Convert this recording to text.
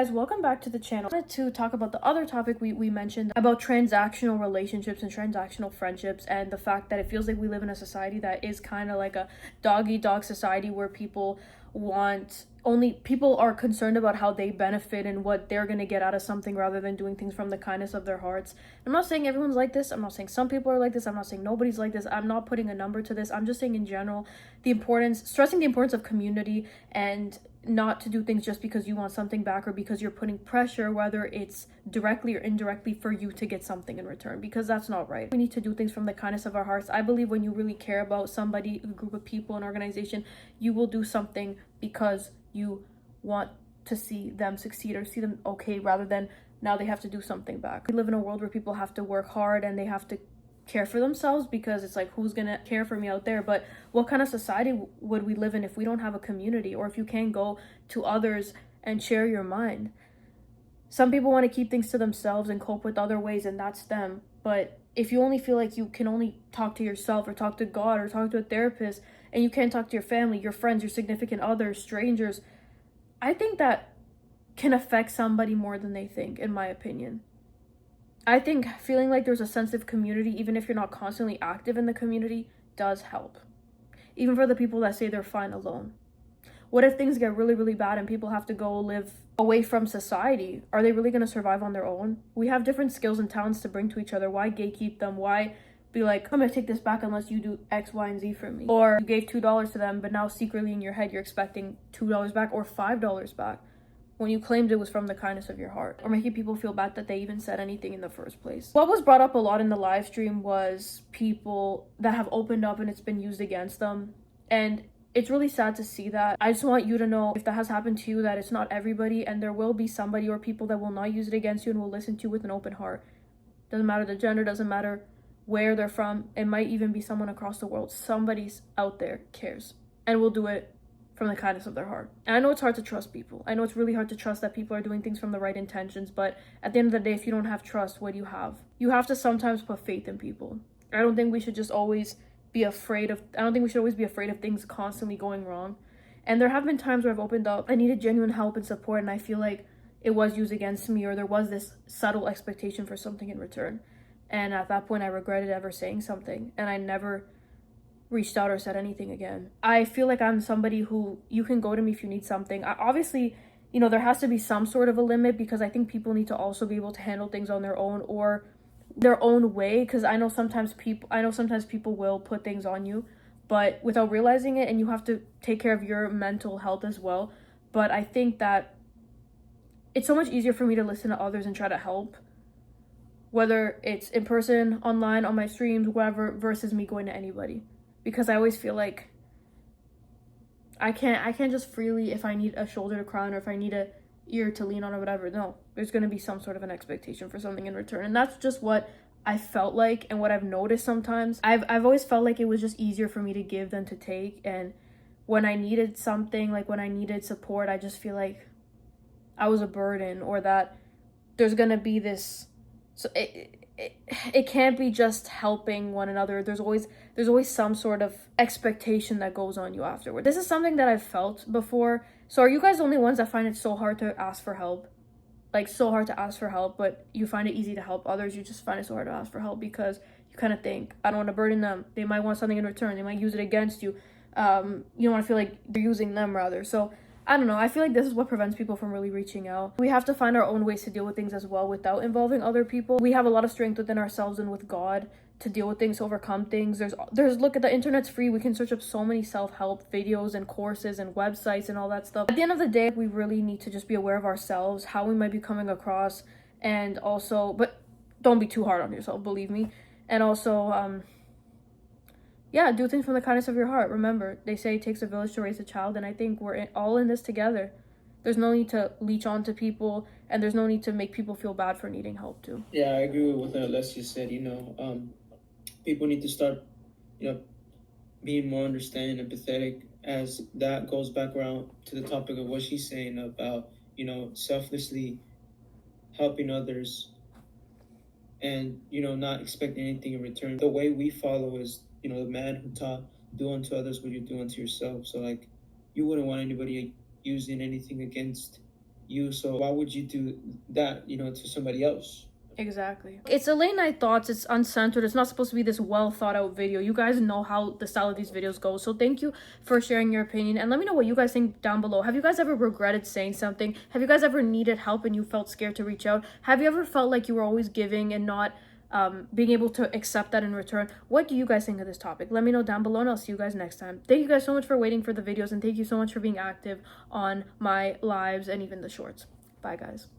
guys, welcome back to the channel. I wanted to talk about the other topic we mentioned about transactional relationships and transactional friendships, and the fact that it feels like we live in a society that is kind of like a dog-eat-dog society where people are concerned about how they benefit and what they're going to get out of something rather than doing things from the kindness of their hearts. I'm not saying everyone's like this. I'm not saying some people are like this. I'm not saying nobody's like this. I'm not putting a number to this. I'm just saying in general, stressing the importance of community and not to do things just because you want something back or because you're putting pressure, whether it's directly or indirectly, for you to get something in return, because that's not right. We need to do things from the kindness of our hearts. I believe when you really care about somebody, a group of people, an organization, you will do something because you want to see them succeed or see them okay, rather than now they have to do something back. We live in a world where people have to work hard and they have to care for themselves, because it's like, who's gonna care for me out there? But what kind of society would we live in if we don't have a community, or if you can't go to others and share your mind? Some people want to keep things to themselves and cope with other ways, and that's them. But if you only feel like you can only talk to yourself or talk to God or talk to a therapist, and you can't talk to your family, your friends, your significant others, strangers, I think that can affect somebody more than they think, in my opinion. I think feeling like there's a sense of community, even if you're not constantly active in the community, does help. Even for the people that say they're fine alone. What if things get really, really bad and people have to go live away from society? Are they really going to survive on their own? We have different skills and talents to bring to each other. Why gatekeep them? Why be like, I'm going to take this back unless you do X, Y, and Z for me? Or you gave $2 to them, but now secretly in your head you're expecting $2 back or $5 back, when you claimed it was from the kindness of your heart, or making people feel bad that they even said anything in the first place. What was brought up a lot in the live stream was people that have opened up and it's been used against them. And it's really sad to see that. I just want you to know, if that has happened to you, that it's not everybody, and there will be somebody or people that will not use it against you and will listen to you with an open heart. Doesn't matter the gender, doesn't matter where they're from. It might even be someone across the world. Somebody's out there cares and will do it from the kindness of their heart. And I know it's hard to trust people. I know it's really hard to trust that people are doing things from the right intentions, but at the end of the day, if you don't have trust, what do you have? You have to sometimes put faith in people. I don't think we should always be afraid of things constantly going wrong. And there have been times where I've opened up, I needed genuine help and support, and I feel like it was used against me, or there was this subtle expectation for something in return. And at that point, I regretted ever saying something, and I never reached out or said anything again. I feel like I'm somebody who you can go to me if you need something. Obviously, there has to be some sort of a limit, because I think people need to also be able to handle things on their own or their own way, because I know sometimes people will put things on you, but without realizing it, and you have to take care of your mental health as well. But I think that it's so much easier for me to listen to others and try to help, whether it's in person, online, on my streams, whatever, versus me going to anybody. Because I always feel like I can't just freely, if I need a shoulder to cry on or if I need a ear to lean on or whatever. No, there's going to be some sort of an expectation for something in return. And that's just what I felt like, and what I've noticed sometimes. I've always felt like it was just easier for me to give than to take. And when I needed something, like when I needed support, I just feel like I was a burden, or that there's going to be this... So it can't be just helping one another. There's always some sort of expectation that goes on you afterward. This is something that I've felt before. So are you guys the only ones that find it so hard to ask for help? Like, so hard to ask for help, but you find it easy to help others? You just find it so hard to ask for help because you kind of think, I don't want to burden them. They might want something in return. They might use it against you. You don't want to feel like you're using them, rather. So I don't know. I feel like this is what prevents people from really reaching out. We have to find our own ways to deal with things as well without involving other people. We have a lot of strength within ourselves and with God to deal with things, to overcome things. Look, at the internet's free. We can search up so many self-help videos and courses and websites and all that stuff. At the end of the day, we really need to just be aware of ourselves, how we might be coming across, and also, but don't be too hard on yourself, believe me. And also, yeah, do things from the kindness of your heart. Remember, they say it takes a village to raise a child, and I think we're all in this together. There's no need to leech on to people, and there's no need to make people feel bad for needing help too. Yeah, I agree with what Alessia said. People need to start, being more understanding and empathetic, as that goes back around to the topic of what she's saying about, selflessly helping others and, not expecting anything in return. The way we follow is, the man who taught, do unto others what you do unto yourself. So, you wouldn't want anybody using anything against you. So why would you do that, to somebody else? Exactly. It's a late night thoughts. It's uncensored. It's not supposed to be this well thought out video. You guys know how the style of these videos go. So thank you for sharing your opinion. And let me know what you guys think down below. Have you guys ever regretted saying something? Have you guys ever needed help and you felt scared to reach out? Have you ever felt like you were always giving and not being able to accept that in return? What do you guys think of this topic? Let me know down below and I'll see you guys next time. Thank you guys so much for waiting for the videos and thank you so much for being active on my lives and even the shorts. Bye guys.